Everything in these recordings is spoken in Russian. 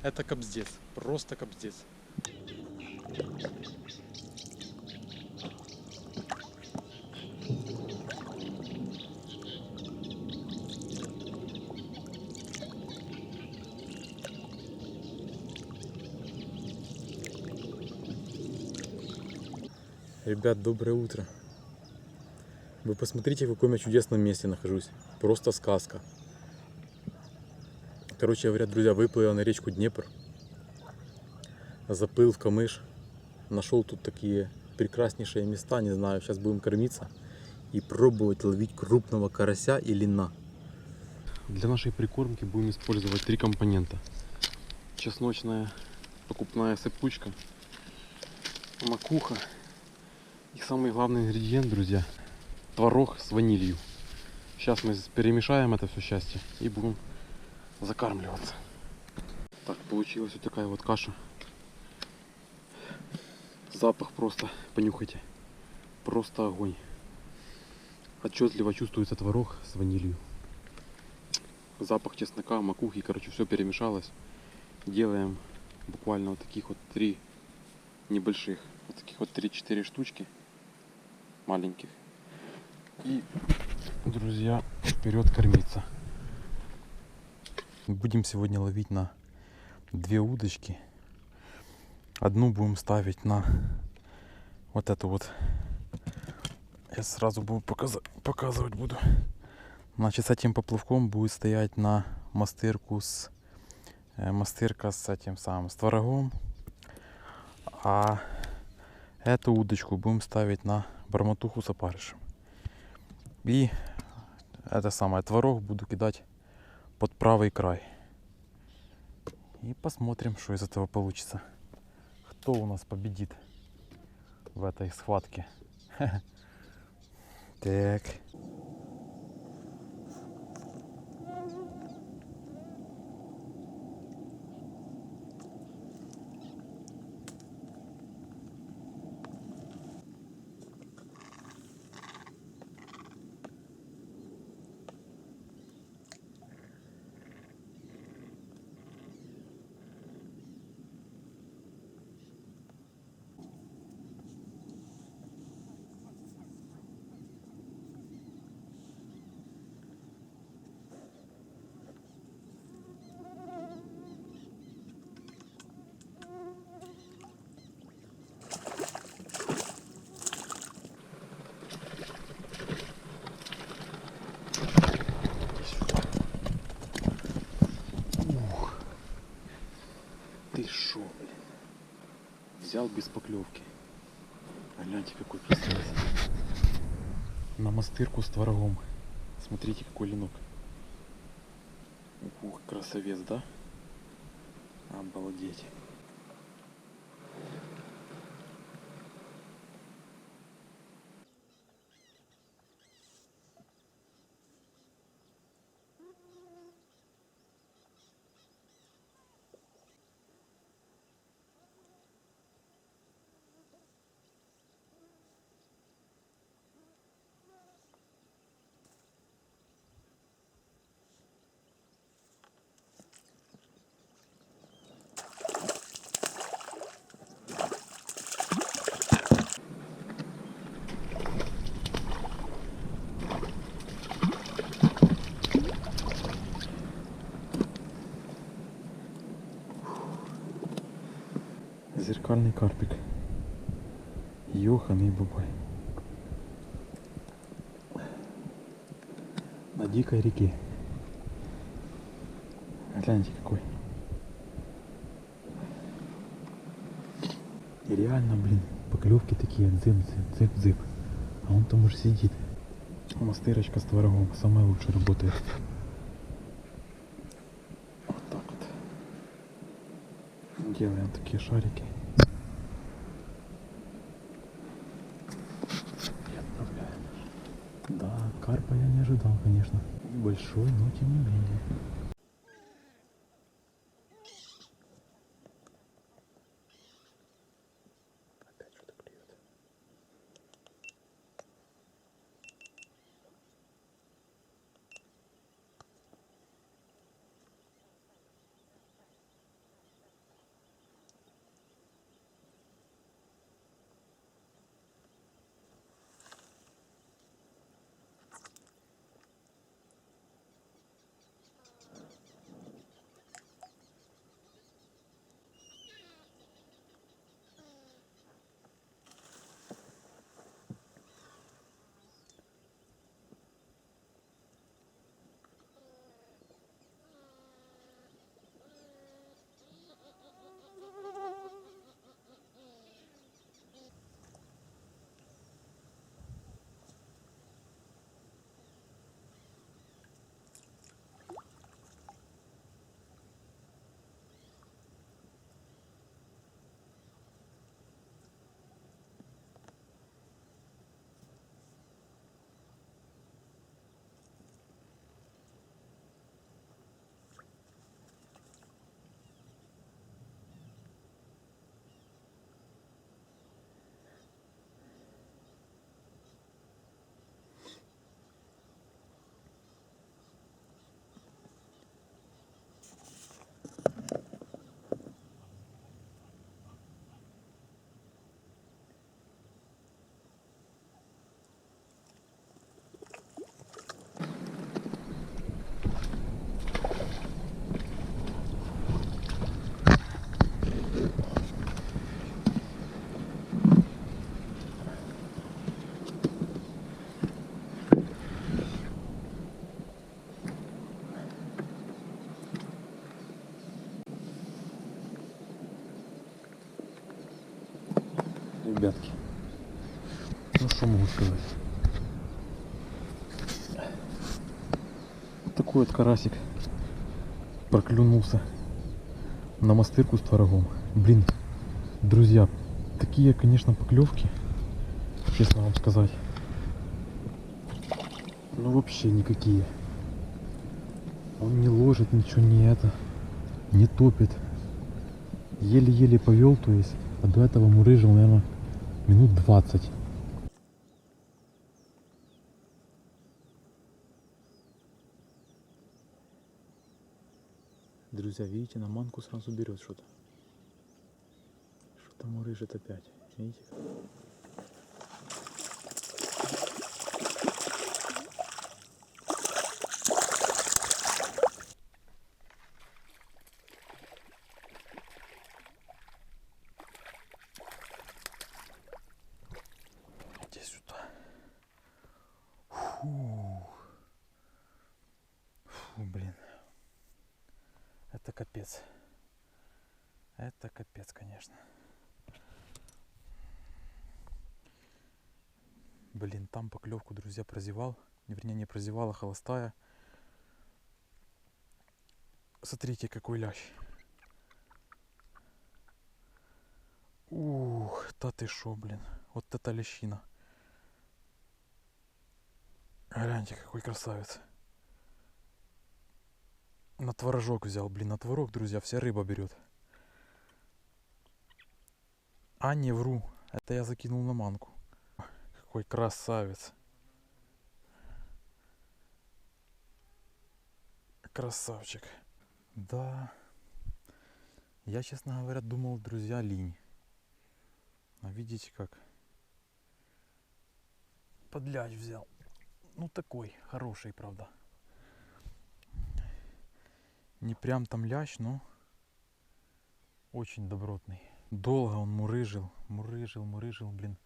Это капздец, просто капздец. Ребят, доброе утро. Вы посмотрите, в каком я чудесном месте нахожусь. Просто сказка. Короче говоря, друзья, выплыл я на речку Днепр. Заплыл в камыш. Нашел тут такие прекраснейшие места. Не знаю, сейчас будем кормиться и пробовать ловить крупного карася и лина. Для нашей прикормки будем использовать 3 компонента. Чесночная покупная сыпучка, макуха и самый главный ингредиент, друзья, творог с ванилью. Сейчас мы перемешаем это все счастье и будем закармливаться. Так, получилась вот такая вот каша. Запах просто, понюхайте, просто огонь. Отчетливо чувствуется творог с ванилью. Запах чеснока, макухи, короче, все перемешалось. Делаем буквально вот таких вот 3 небольших, вот таких вот 3-4 штучки маленьких. И, друзья, вперед кормиться. Будем сегодня ловить на 2 удочки. Одну будем ставить на вот эту вот. Я сразу буду показывать буду. Значит, с этим поплавком будет стоять на мастырку мастырка с этим самым, с творогом. А эту удочку будем ставить на барматуху с опарышем. И это самое, творог буду кидать под правый край. И посмотрим, что из этого получится. Кто у нас победит в этой схватке. Так. Ты шо, блин? Взял без поклевки. А гляньте, какой красавец. На мастырку с творогом. Смотрите, какой ленок. Ух, красавец, да? Обалдеть. Зеркальный карпик. Ёханый бабай. На дикой реке. Гляньте какой. И реально, блин, поклевки такие дзып-дзып-дзып-дзып. А он там уже сидит. Мастырочка с творогом самая лучшая работает. Вот так вот. Делаем такие шарики. И отправляем. Да, карпа я не ожидал, конечно. Небольшой, но тем не менее. Опять что-то клюет. ребятки. Ну что могу сказать. Вот такой вот карасик проклюнулся на мастырку с творогом. Блин, друзья, такие, конечно, поклевки, честно вам сказать, ну вообще никакие. Он не ложит ничего, не топит. Еле-еле повел, то есть, а до этого мурыжил, наверное, минут 20. Друзья, видите, на манку сразу берет что-то. Что-то мурыжит опять. Видите? Иди сюда. Фу, блин. Это капец. Это капец, конечно. Блин, там поклевку, друзья, прозевал. Вернее, не прозевал, а холостая. Смотрите, какой лящ. Ух, да ты шо, блин. Вот это лящина. Гляньте, какой красавец. На творожок взял, блин, на творог, друзья, вся рыба берет. А, не вру, это я закинул на манку. Какой красавец. Красавчик. Да. Я, честно говоря, думал, друзья, линь. А видите как? Подлящ взял. Ну такой, хороший, правда. Не прям там лящ, но очень добротный. Долго он мурыжил, блин.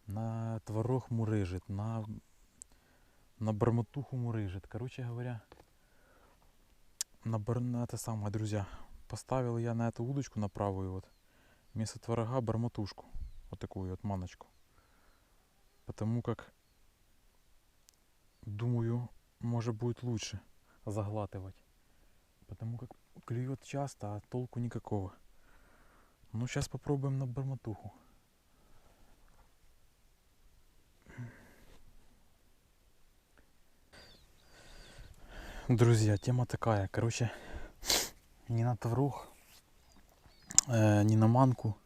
На творог мурыжит, на барматуху мурыжит. Короче говоря, на это самое, друзья. Поставил я на эту удочку, на правую вот, вместо творога барматушку. Вот такую вот маночку. Потому как, думаю, может будет лучше заглатывать. Потому как клюет часто, а толку никакого. Ну, сейчас попробуем на барматуху. Друзья, тема такая. Короче, ни на творог, ни на манку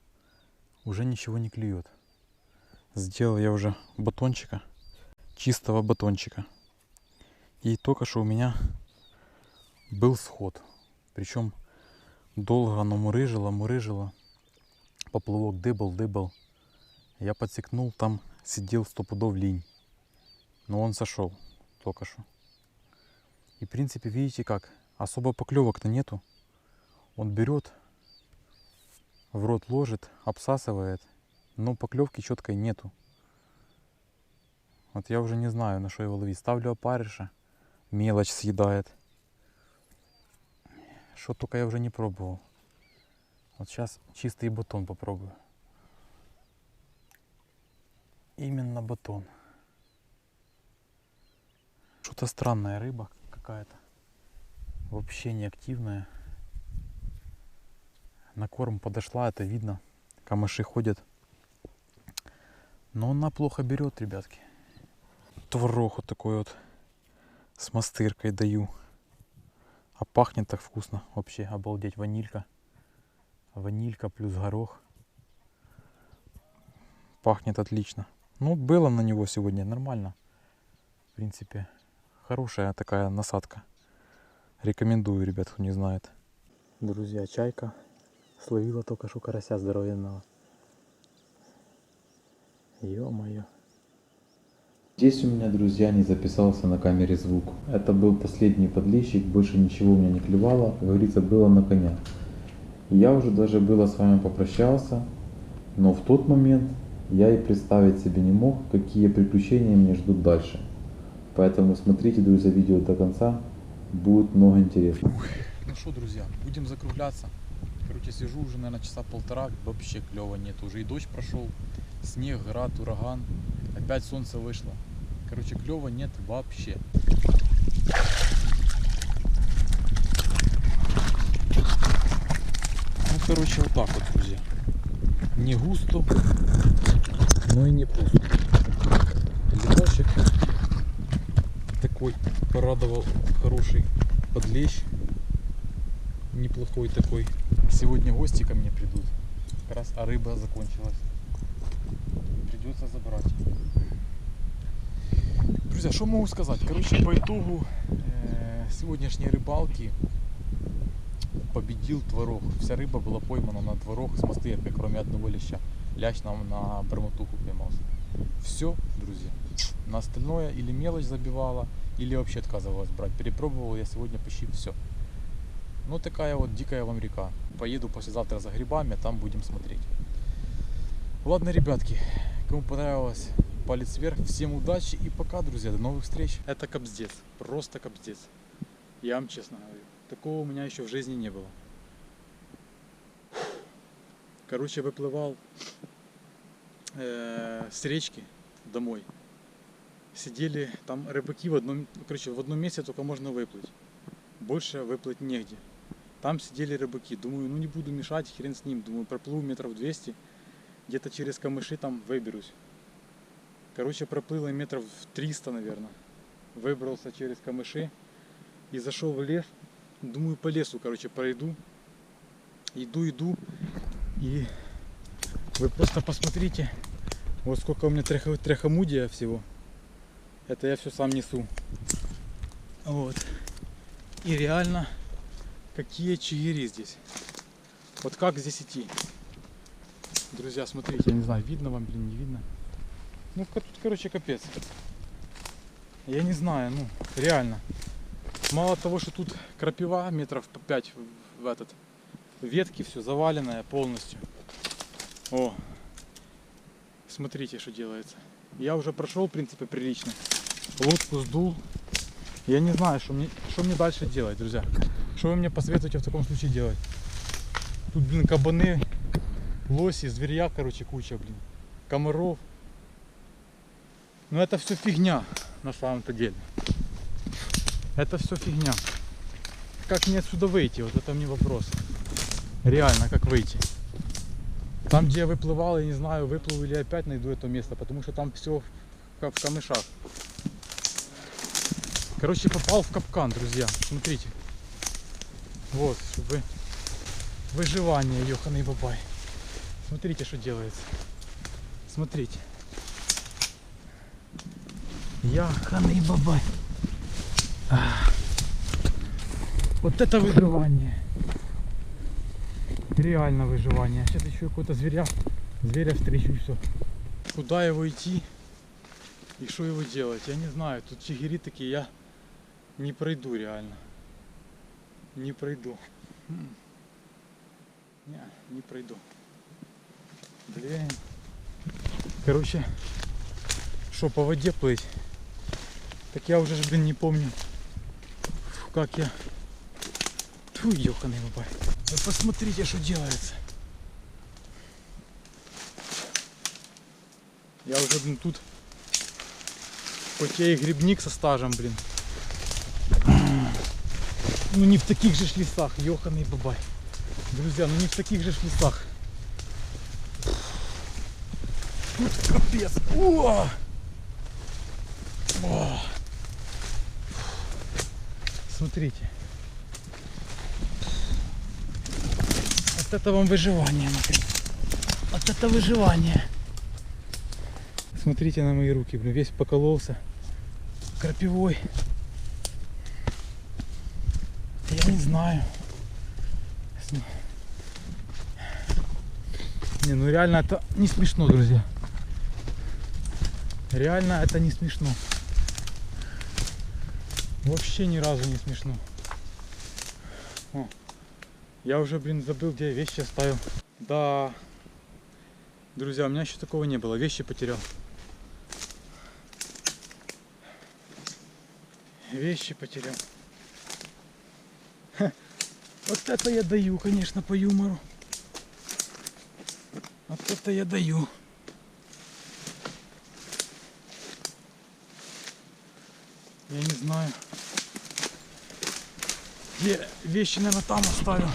уже ничего не клюет. Сделал я уже батончика, чистого батончика. И только что у меня был сход. Причем долго оно мурыжило. Поплавок дыбал. Я подсекнул, там сидел 100 пудов линь. Но он сошел только что. И в принципе, видите как, особо поклевок-то нету. Он берет, в рот ложит, обсасывает, но поклевки четкой нету. Вот я уже не знаю, на что его ловить. Ставлю опарыша, мелочь съедает. Что только я уже не пробовал. Вот сейчас чистый батон попробую. Именно батон. Что-то странная рыба какая-то. Вообще не активная. На корм подошла, это видно. Камыши ходят. Но она плохо берет, ребятки. Творог вот такой вот с мастыркой даю. А пахнет так вкусно. Вообще обалдеть. Ванилька. Ванилька плюс горох. Пахнет отлично. Ну, было на него сегодня нормально. В принципе, хорошая такая насадка. Рекомендую, ребят, кто не знает. Друзья, чайка словила только что карася здоровенного. Ё-моё. Здесь у меня, друзья, не записался на камере звук. Это был последний подлещик, больше ничего у меня не клевало, как говорится, было на коня. Я уже даже было с вами попрощался, но в тот момент я и представить себе не мог, какие приключения меня ждут дальше. Поэтому смотрите, друзья, видео до конца, будет много интересного. Ну что, друзья, будем закругляться. Короче, сижу уже, наверное, часа полтора, вообще клёва нет. Уже и дождь прошел, снег, град, ураган. Опять солнце вышло. Короче, клёва нет вообще. Ну, короче, вот так вот, друзья. Не густо, но и не пусто. Леташек такой порадовал, хороший подлещ. Неплохой такой. Сегодня гости ко мне придут. Как раз, а рыба закончилась. Придется забрать. Друзья, что могу сказать? Короче, по итогу сегодняшней рыбалки победил творог. Вся рыба была поймана на творог с мастыркой, кроме одного леща. Лящ нам на бормотуху поймался. Все, друзья. На остальное или мелочь забивала, или вообще отказывалась брать. Перепробовал я сегодня почти все. Ну, такая вот дикая вам река. Поеду послезавтра за грибами, там будем смотреть. Ладно, ребятки, кому понравилось, палец вверх. Всем удачи и пока, друзья. До новых встреч. Это капздец. Просто капздец. Я вам честно говорю. Такого у меня еще в жизни не было. Короче, выплывал с речки домой. Сидели там рыбаки в одном месте только можно выплыть. Больше выплыть негде. Там сидели рыбаки. Думаю, ну не буду мешать, хрен с ним. Думаю, проплыву метров 200. Где-то через камыши там выберусь. Короче, проплыло метров 300, наверное. Выбрался через камыши и зашел в лес. Думаю, по лесу, короче, пройду. Иду. И вы просто посмотрите, вот сколько у меня тряхомудия всего. Это я все сам несу. Вот. И реально, какие чигири здесь. Вот как здесь идти. Друзья, смотрите, я не знаю, видно вам, блин, не видно. Ну, тут, короче, капец. Я не знаю, ну, реально. Мало того, что тут крапива метров по 5 в этот, ветки все заваленное полностью. О, смотрите, что делается. Я уже прошел, в принципе, прилично. Лодку сдул. Я не знаю, что мне дальше делать, друзья. Что вы мне посоветуете в таком случае делать? Тут, блин, кабаны, лоси, зверья, короче, куча, блин. Комаров. Но это все фигня, на самом-то деле. Это все фигня. Как мне отсюда выйти? Вот это мне вопрос. Реально, как выйти? Там, где я выплывал, я не знаю, выплыву или опять найду это место, потому что там все в камышах. Короче, попал в капкан, друзья. Смотрите. Вот, чтобы выживание, ёханый бабай. Смотрите, что делается. Смотрите. Ёханый бабай. Вот это выживание. Реально выживание. Сейчас еще какой-то зверя встречу и все. Куда его идти и что его делать? Я не знаю. Тут чигири такие, я не пройду реально. Не пройду. Не пройду. Блин. Короче, что по воде плыть? Так я уже, блин, не помню, как я. Тьфу, ёханый бабай. Вы посмотрите, что делается. Я уже, блин, тут, хоть я и грибник со стажем, блин. Ну не в таких же лесах, ёханый бабай. Друзья, ну не в таких же лесах. Тут капец. О! О! Смотрите. Вот это вам выживание, наконец. Вот это выживание. Смотрите на мои руки, блин, весь покололся крапивой. Я не знаю. Не, ну реально это не смешно, друзья. Реально это не смешно. Вообще ни разу не смешно. О, я уже, блин, забыл, где я вещи оставил. Да, друзья, у меня еще такого не было. Вещи потерял. Вещи потерял. Вот это я даю, конечно, по юмору. Вот это я даю. Я не знаю. Я вещи, наверное, там оставил.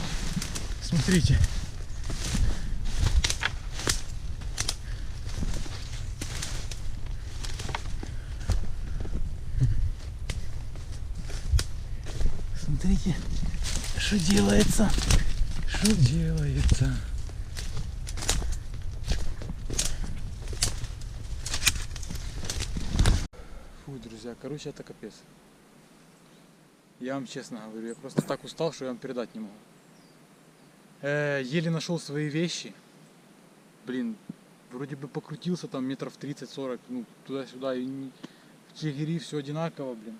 Смотрите. Смотрите, что делается. Что делается. Фу, друзья, короче, это капец. Я вам честно говорю, я просто так устал, что я вам передать не могу. Еле нашел свои вещи. Блин, вроде бы покрутился там метров 30-40, ну, туда-сюда. И в Чигири все одинаково, блин.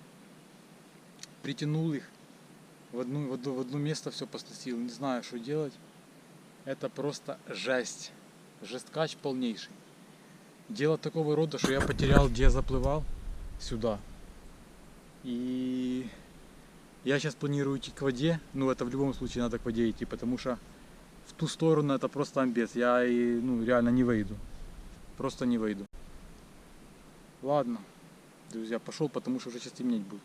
Притянул их. В одно место все посносил. Не знаю, что делать. Это просто жесть. Жесткач полнейший. Дело такого рода, что я потерял, где я заплывал. Сюда. И я сейчас планирую идти к воде. Ну, это в любом случае надо к воде идти, потому что в ту сторону это просто амбец. Я реально не выйду. Просто не выйду. Ладно, друзья, пошел, потому что уже сейчас темнеть будет.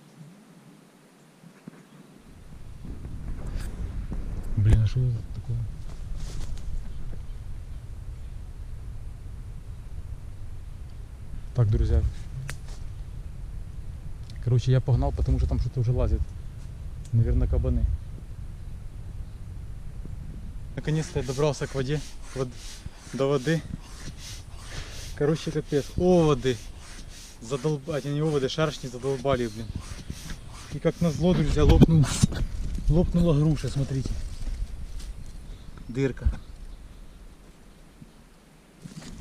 Блин, а что это такое? Так, друзья. Короче, я погнал, потому что там что-то уже лазит. Наверное, кабаны. Наконец-то я добрался к воде. До воды. Короче, капец. Оводы. Задолбать, не оводы, шаршни задолбали, блин. И как назло, друзья, лопнула груша, смотрите. Дырка.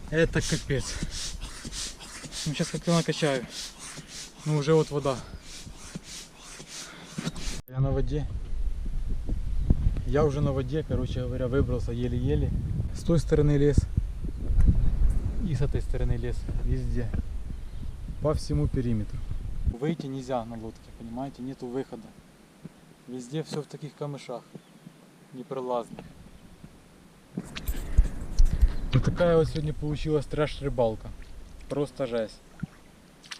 Это капец. Ну, сейчас как-то накачаю. Ну, уже вот вода. Я на воде. Я уже на воде, короче говоря, выбрался еле-еле. С той стороны лес. И с этой стороны лес. Везде. По всему периметру. Выйти нельзя на лодке, понимаете? Нету выхода. Везде все в таких камышах. Непролазных. Вот такая вот сегодня получилась трэш-рыбалка. Просто жесть.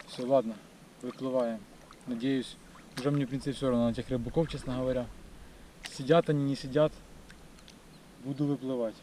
Все, ладно. Выплываем. Надеюсь, уже мне в принципе все равно на тех рыбаков, честно говоря. Сидят они, не сидят. Буду выплывать.